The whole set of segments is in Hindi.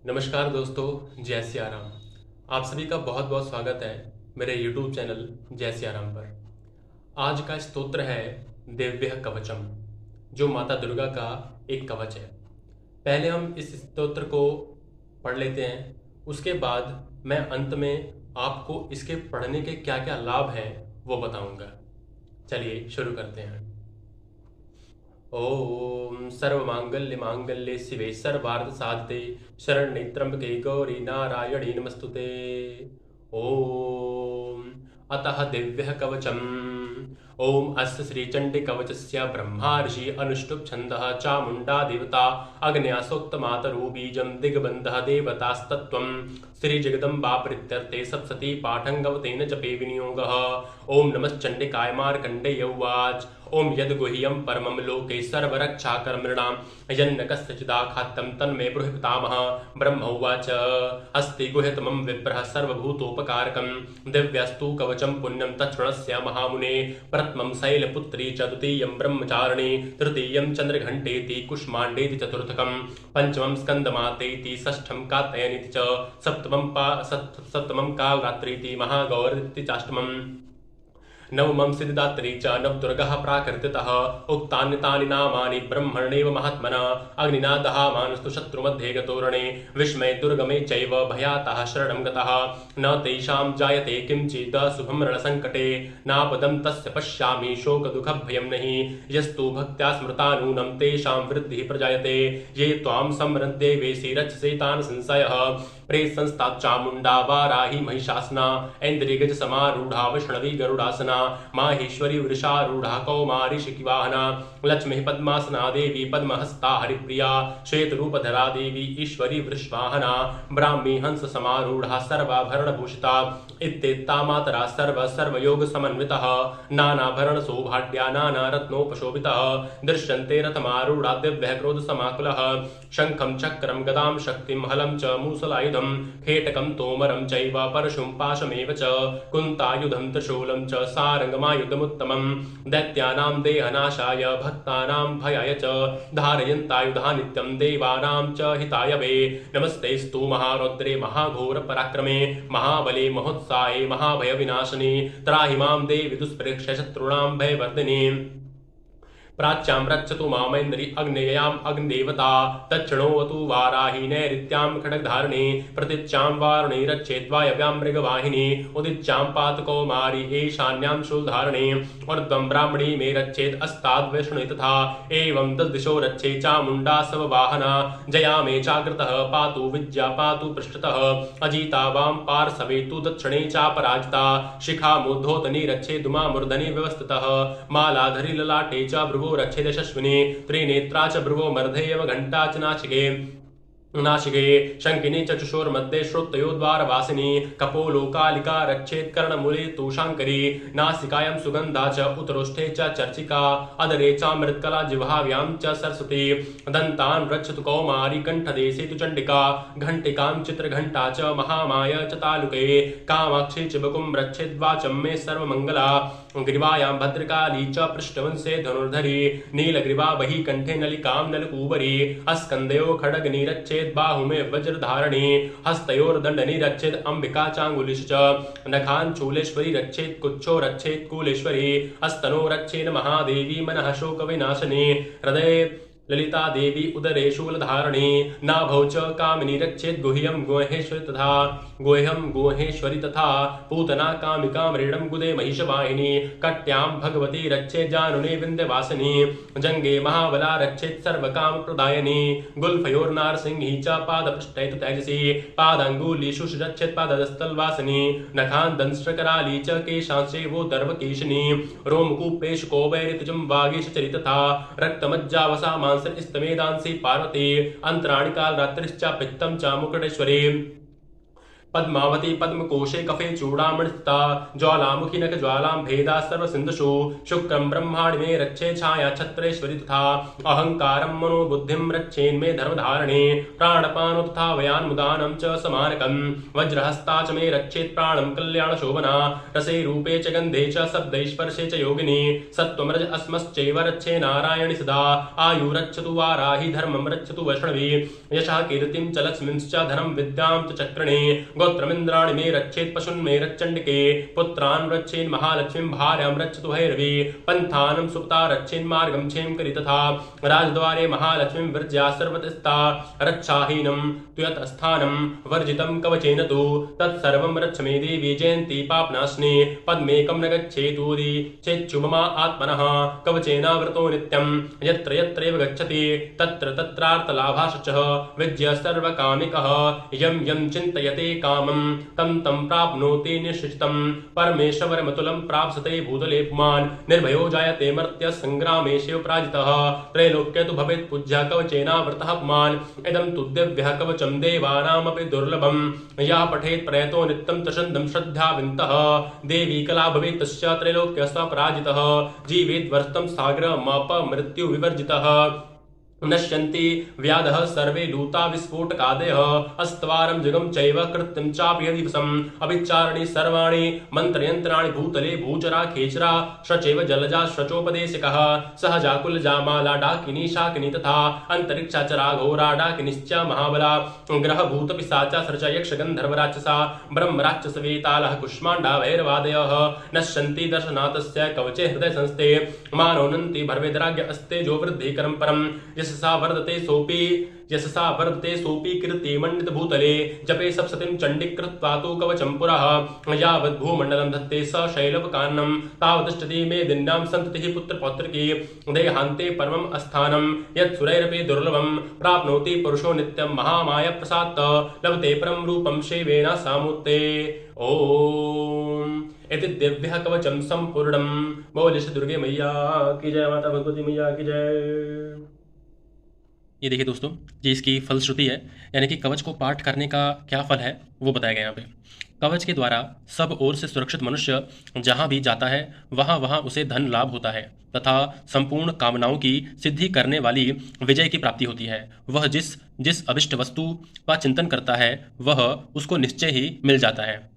नमस्कार दोस्तों, जय सिया राम। आप सभी का बहुत बहुत स्वागत है मेरे YouTube चैनल जय सिया राम पर। आज का स्तोत्र है दिव्य कवचम, जो माता दुर्गा का एक कवच है। पहले हम इस स्तोत्र को पढ़ लेते हैं, उसके बाद मैं अंत में आपको इसके पढ़ने के क्या क्या लाभ हैं वो बताऊंगा। चलिए शुरू करते हैं। ओम सर्वमांगल्य मांगल्ये शिवे सर्वार्थ साधते शरण्ये त्र्यंबके गौरी नारायणी नमस्तुते। ओम अतः दिव्यः कवचम्। ओम अस्य श्रीचंडी कवचस्य ब्रह्मा ऋषि अनुष्टुप् छन्दः चामुण्डा देवता अग्न्या सूक्तमातरो बीजं दिग्बन्धः देवतास्तत्त्वं श्रीजगदम्बा प्रीत्यर्थे सप्तशती पाठं जपे विनियोगः। ओम नमश्चण्डिकाय मार्कण्डेय उवाच। ओम यद्गुह्यं परमं लोके सर्वरक्षाकर्मृणां यन्नकस्यचिदाखात्यं तन्मे ब्रूहि पितामहः। ब्रह्म उवाच। अस्ति गुह्यतमं विप्रः सर्वभूतोपकारकं दिव्यस्तु कवचं पुण्यं तच्छृणस्य महामुने। प्रथमं शैलपुत्री च द्वितीयं ब्रह्मचारिणी तृतीयं चन्द्रघण्टेति कुष्माण्डेति चतुर्थकं पंचमं स्कन्दमातेति षष्ठं कात्यायनीति च सप्तमं कालरात्रीति महागौरीति चाष्टमम् नवमं सिद्धिदात्री च नवदुर्गः प्राकृतितः उक्तान्यतानि नामानि ब्रह्मणेव महात्मना अग्निना दहामानस्तु शत्रुमध्ये गतोरणे विस्मये दुर्गमे चैव भयातः शरणं गतः न तेषां जायते किंचित् शुभं रणसङ्कटे नापदं तस्य पश्यामि शोकदुःखभयं नहि यस्तु भक्त्या स्मृता नूनं तेषां वृद्धिः प्रजायते ये त्वां समरन्ते वेशि रक्षसे तान् संशयः प्रेत संस्था चामुण्डा वाराही महिषासना ऐन्द्रियगज समारूढ़ा वैष्णवी गरुडासना माहेश्वरी वृषारूढ़ा कौमारी शिखिवाहना लक्ष्मी पद्मासना देवी पद्महस्ता हरिप्रिया श्वेतरूपधरा देवी ईश्वरी वृषवाहना ब्राह्मी हंस समारूढ़ा सर्वाभरणभूषिता इत्येता मातरा सर्वयोग समन्वितः नानाभरण सौभाड्या नाना रत्नोपशोभितः दृश्यन्ते रथमारूढ़ा दिव्यः क्रोध समाकुलः शंखं चक्रं गदां शक्तिं हलं च मूसलायुधं खेटकं तोमरं चैव परशुं पाशमेव च कुन्तायुधं त्रिशूलं च सारंगमायुधमुत्तमं दैत्यानां देहनाशाय भक्तानां भयाय च धारयन्तायुधा नित्यं देवानां च हिताय वे। नमस्तेस्तु महारौद्रे महाघोर पराक्रमे महाबले महोत्साहे महाभय विनाशिनी त्राहि मां देवी दुष्प्रेक्ष्य शत्रूणां भयवर्धिनी। प्राच्यां रक्षतु मामेन्द्रि अग्नेयाम् अग्निदेवता दक्षिणोऽवतु वाराही नैऋत्यां खड्गधारिणी प्रतीच्यां वारुणी रक्षेद्वायव्यां मृगवाहिनी उदिच्यां पातकौमारी ईशान्यां शूलधारिणी ऊर्ध्वं ब्राह्मणी मे रक्षेत् अस्ताद्वैष्णवी तथा एवं दशदिशो रक्षे चामुण्डा सववाहना जया मे चाग्रतः पातु विद्या पातु पृष्ठतः अजिता वां पार्श्वे तु दक्षिणे चापराजिता शिखामूर्धोतनी रक्षेदुमामूर्धनि व्यवस्थितः मालाधरी ललाटे च भ्रुवो रक्षेद यशस्विनी त्रिनेत्रा च भ्रुवो मर्धेयव घंटा च नाशिके शंकिनी चक्षुषोर्मध्ये श्रोत्रयोद्वारवासिनी कपोलो कालिका रक्षेत् कर्णमूले तु शाङ्करी नासिकायां सुगन्धा च उत्तरोष्ठे च चर्चिका अदरे चामृतकला जिह्वायां च सरस्वती दन्तान् रक्षतु कौमारी कण्ठदेशे तु चण्डिका घण्टिकां चित्रघण्टा च महामाया च तालुके कामाक्षी च बकुं रक्षेद्वाचं मे सर्वमङ्गला ग्रीवायां भद्रकाली च पृष्ठवंशे धनुर्धरी नीलग्रीवा बहि कंठे नलिकां नलकूबरी अस्कन्धयो खड्गनी रक्षेत् बाहुमे वज्रधारिणी हस्तयोर्दण्डनी रक्षेत् अंबिका चांगुलिश च नखान् शूलेश्वरी रक्षेत् कुच्छो रक्षेत् कुलेश्वरी हस्तनो रक्षेन् महादेवी मनः शोकविनाशिनी हृदये ललिता देवी उदरे शूलधारिणी नाभौ च कामिनी रक्षेत् गुह्यं गुहेश्वरी तथा पूतना कामिका मृडं गुदे महिषवाहिनी कट्यां भगवती रक्षेत् जानुने विन्ध्यवासिनी जंगे महाबला रक्षेत् सर्वकामप्रदायिनी गुल्फयोर्नारसिंही च पादपृष्ठे तु तेजसी पादाङ्गुलीषु रक्षेत् पादस्थलवासिनी नखान् दंष्ट्रकराली च केशांशेवो दर्वकेशिनी रोमकूपेश कौबैरितजं वागीशचरी तथा रक्तमज्जावसा स्तमेदांसी पार्वती अंतराणि काल रात्रिश्च पित्तं च मुकुटेश्वरी पद्मावती पद्मकोशे कफे चूड़ामृता ज्वालामुखी नख ज्वालां भेदा सर्वसिन्धुषु शुक्रं ब्रह्माणि मे रक्षे छाया छत्रेश्वरी तथा अहंकारं मनोबुद्धिं रक्षेन्मे धर्मधारणे प्राणपानो तथा वयान्मुदानं च समानकं वज्रहस्ता च मे रक्षेत् प्राणं कल्याणशोभना रसे रूपे च गन्धे च शब्दे स्पर्शे च योगिनी सत्त्वमरज अस्मश्चैव रक्षे नारायणि सदा आयुरक्षतु वाराहि धर्मं रक्षतु वैष्णवी यशः कीर्तिं च लक्ष्मींश्च धनं विद्यां च चक्रणे गोत्रमिन्द्राणि मे रक्षेत् पशून्मे रक्षण्डिके पुत्रान् रक्षेन् महालक्ष्मीं भार्यां रक्षतु भैरवी पन्थानं सुप्ता रक्षेन् मार्गं क्षेमकरी तथा राजद्वारे महालक्ष्मीं विरज्या सर्वतस्था रक्षाहीनं तुयतस्थानं वर्जितं कवचेन तु तत्सर्वं रक्ष मे देवी जयन्ती पापनाशिनी पद्मेकं न गच्छेतूरि चेच्छु मम आत्मनः कवचेनावृतो नित्यं यत्र यत्रैव गच्छति तत्र तत्रार्थलाभाश्च विज्य सर्वकामिकः यं यं चिन्तयते कामं तं तं प्राप्नोति निश्चितं परमेश्वरमतुलं प्राप्स्यते भूतले पुमान् निर्भयो जायते मर्त्य संग्रामे शिव पराजितः त्रैलोक्य तु भवेत् पूज्यः कवचेनावृतः पुमान् इदं तु दिव्यः कवचं देवानामपि दुर्लभं यः पठेत् प्रयतो नित्यं त्रिशन्तं श्रद्धावन्तः देवी कला भवेत् तस्य त्रैलोक्यस्य पराजितः जीवेद्वर्षं सागरमपमृत्यु विवर्जितः नश्यन्ति व्याधः सर्वे लूता विस्फोटकादयः अस्त्वारं जगं चैव कृत्यं चापि दिवसम् अभिचारणी सर्वाणि मन्त्रयन्त्राणि भूतले भूचरा खेचरा श्रचैव जलजा श्रचोपदेशिकः सहजाकुलजा माला डाकिनी शाकिनी तथा अन्तरिक्षाचरा घोरा डाकिनीश्च महाबला ग्रहभूतपिशाचा सृचा यक्षगन्धर्वराक्षसा ब्रह्मराक्षसवेतालः कुष्माण्डा भैरवादयः नश्यन्ति दर्शनाथस्य कवचे हृदय संस्थे मानोनन्ति भर्वेदराज्ञ अस्ते जो वृद्धिकरं परम् यशसा वर्धते सोपी कीर्ति मंडित भूतले जपे सप्सतिं चंडी कृत्वा तु कवचं पुरः यावद् भूमण्डलं धत्ते स शैलवकान्नं तावतिष्ठति मे दिन्यां सन्ततिः पुत्रपौत्रिकी देहान्ते परमम् अस्थानं यत्सुरैरपि दुर्लभं प्राप्नोति पुरुषो नित्यं महामाया प्रसादतः लभते परं रूपं शिवेन सामूर्ते ओम इति दिव्यः कवचं संपूर्णं बोले श्री दुर्गे मैया की जय, माता भगवती मैया की जय। ये देखिए दोस्तों, ये इसकी फलश्रुति है, यानी कि कवच को पाठ करने का क्या फल है वो बताया गया यहाँ पे। कवच के द्वारा सब ओर से सुरक्षित मनुष्य जहाँ भी जाता है वहाँ उसे धन लाभ होता है तथा संपूर्ण कामनाओं की सिद्धि करने वाली विजय की प्राप्ति होती है। वह जिस अभिष्ट वस्तु का चिंतन करता है वह उसको निश्चय ही मिल जाता है।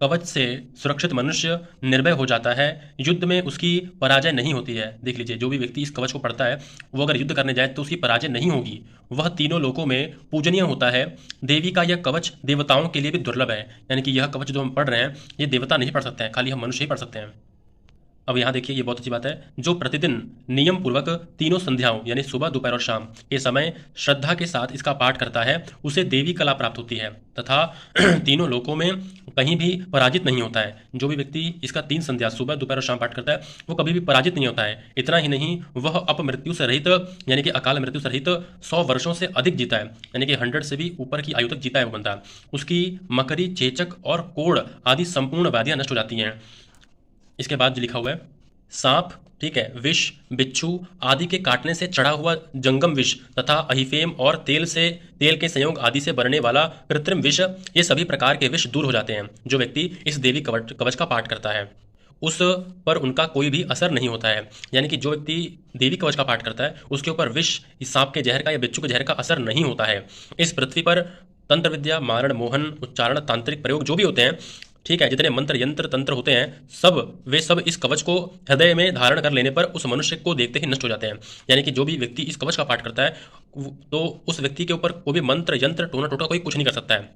कवच से सुरक्षित मनुष्य निर्भय हो जाता है, युद्ध में उसकी पराजय नहीं होती है। देख लीजिए, जो भी व्यक्ति इस कवच को पढ़ता है वो अगर युद्ध करने जाए तो उसकी पराजय नहीं होगी, वह तीनों लोकों में पूजनीय होता है। देवी का यह कवच देवताओं के लिए भी दुर्लभ है, यानी कि यह कवच जो हम पढ़ रहे हैं ये देवता नहीं पढ़ सकते हैं, खाली हम मनुष्य ही पढ़ सकते हैं। अब यहाँ देखिए, ये बहुत अच्छी बात है, जो प्रतिदिन नियम पूर्वक तीनों संध्याओं यानी सुबह दोपहर और शाम के समय श्रद्धा के साथ इसका पाठ करता है उसे देवी कला प्राप्त होती है तथा तीनों लोकों में कहीं भी पराजित नहीं होता है। जो भी व्यक्ति इसका 3 संध्या सुबह दोपहर और शाम पाठ करता है वो कभी भी पराजित नहीं होता है। इतना ही नहीं, वह अपमृत्यु से रहित यानी कि अकाल मृत्यु से रहित 100 वर्षों से अधिक जीता है, यानी कि 100 से भी ऊपर की आयु तक जीता है वो बंदा। उसकी मकरी, चेचक और कोढ़ आदि संपूर्ण व्याधियां नष्ट हो जाती हैं। इसके बाद जो लिखा हुआ है, सांप, ठीक है, विष, बिच्छू आदि के काटने से चढ़ा हुआ जंगम विष तथा अहिफेम और तेल के संयोग आदि से बनने वाला कृत्रिम विष, ये सभी प्रकार के विष दूर हो जाते हैं। जो व्यक्ति इस देवी कवच का पाठ करता है उस पर उनका कोई भी असर नहीं होता है, यानी कि जो व्यक्ति देवी कवच का पाठ करता है उसके ऊपर विष, इस सांप के जहर का या बिच्छू के जहर का असर नहीं होता है। इस पृथ्वी पर तंत्र विद्या, मारण, मोहन, उच्चारण, तांत्रिक प्रयोग जो भी होते हैं, ठीक है, जितने मंत्र, यंत्र, तंत्र होते हैं वे सब इस कवच को हृदय में धारण कर लेने पर उस मनुष्य को देखते ही नष्ट हो जाते हैं। यानी कि जो भी व्यक्ति इस कवच का पाठ करता है तो उस व्यक्ति के ऊपर कोई भी मंत्र, यंत्र, टोना टोटा कोई कुछ नहीं कर सकता है।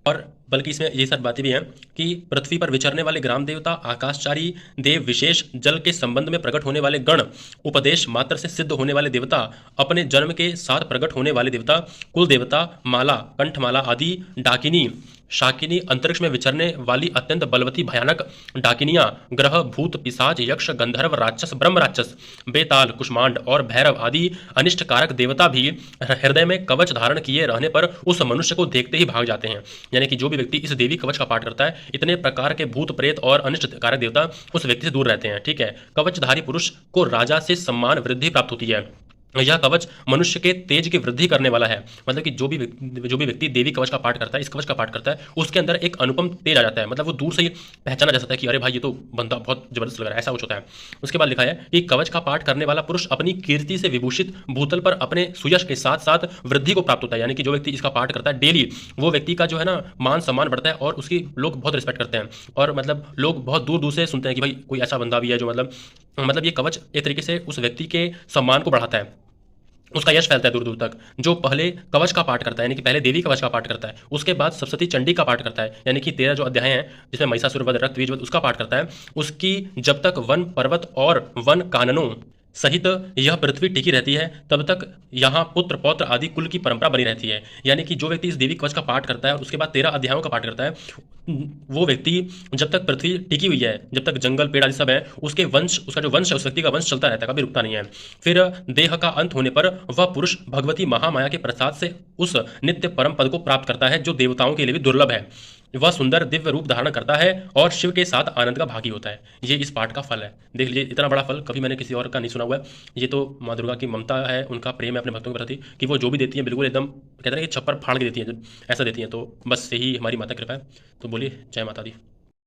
और बल्कि इसमें ये सब बातें भी हैं कि पृथ्वी पर विचरने वाले ग्राम देवता, आकाशचारी देव, विशेष जल के संबंध में प्रकट होने वाले गण, उपदेश मात्र से सिद्ध होने वाले देवता, अपने जन्म के साथ प्रकट होने वाले देवता, कुल देवता, माला, कंठमाला आदि, डाकिनी, शाकिनी, अंतरिक्ष में विचरने वाली अत्यंत बलवती भयानक डाकिनियां, ग्रह, भूत, पिशाच, यक्ष, गंधर्व, राक्षस, ब्रह्म राक्षस, बेताल, कुष्मांड और भैरव आदि अनिष्ट कारक देवता भी हृदय में कवच धारण किए रहने पर उस मनुष्य को देखते ही भाग जाते हैं। यानी कि जो भी व्यक्ति इस देवी कवच का पाठ करता है, इतने प्रकार के भूत, प्रेत और अनिष्ट कारक देवता उस व्यक्ति से दूर रहते हैं। ठीक है, कवचधारी पुरुष को राजा से सम्मान वृद्धि प्राप्त होती है। यह कवच मनुष्य के तेज की वृद्धि करने वाला है। मतलब कि जो भी व्यक्ति देवी कवच का पाठ करता है, इस कवच का पाठ करता है, उसके अंदर एक अनुपम तेज आ जाता है। मतलब वो दूर से ही पहचाना जा सकता है कि अरे भाई ये तो बंदा बहुत जबरदस्त लग रहा है, ऐसा कुछ होता है। उसके बाद लिखा है कि कवच का पाठ करने वाला पुरुष अपनी कीर्ति से विभूषित भूतल पर अपने सुयश के साथ साथ वृद्धि को प्राप्त होता है। यानी कि जो व्यक्ति इसका पाठ करता है डेली, वो व्यक्ति का जो है ना मान सम्मान बढ़ता है और उसकी लोग बहुत रिस्पेक्ट करते हैं। और मतलब लोग बहुत दूर दूर से सुनते हैं कि भाई कोई ऐसा बंदा भी है जो मतलब ये कवच एक तरीके से उस व्यक्ति के सम्मान को बढ़ाता है, उसका यश फैलता है दूर दूर तक। जो पहले कवच का पाठ करता है, यानी कि पहले देवी कवच का पाठ करता है, उसके बाद सप्तशती चंडी का पाठ करता है, यानी कि 13 जो अध्याय हैं जिसमें महिषासुर वध, रक्त बीज वध, उसका पाठ करता है, उसकी जब तक वन पर्वत और वन काननों सहित यह पृथ्वी टिकी रहती है, तब तक यहाँ पुत्र पौत्र आदि कुल की परंपरा बनी रहती है। यानी कि जो व्यक्ति इस देवी कवच का पाठ करता है और उसके बाद 13 अध्यायों का पाठ करता है, वो व्यक्ति जब तक पृथ्वी टिकी हुई है, जब तक जंगल पेड़ आदि सब है, उसके वंश, उसका जो वंश है, उस व्यक्ति का वंश चलता रहता है, कभी रुकता नहीं है। फिर देह का अंत होने पर वह पुरुष भगवती महामाया के प्रसाद से उस नित्य परम पद को प्राप्त करता है जो देवताओं के लिए भी दुर्लभ है। वह सुंदर दिव्य रूप धारण करता है और शिव के साथ आनंद का भागी होता है। ये इस पाठ का फल है। देख लीजिए, इतना बड़ा फल कभी मैंने किसी और का नहीं सुना हुआ है। ये तो माँ दुर्गा की ममता है, उनका प्रेम है अपने भक्तों के प्रति, कि वो जो भी देती है बिल्कुल एकदम कहते हैं कि छप्पर फाड़ के देती है, ऐसा देती है। तो बस यही हमारी माता कृपा है। तो बोलिए जय माता दी।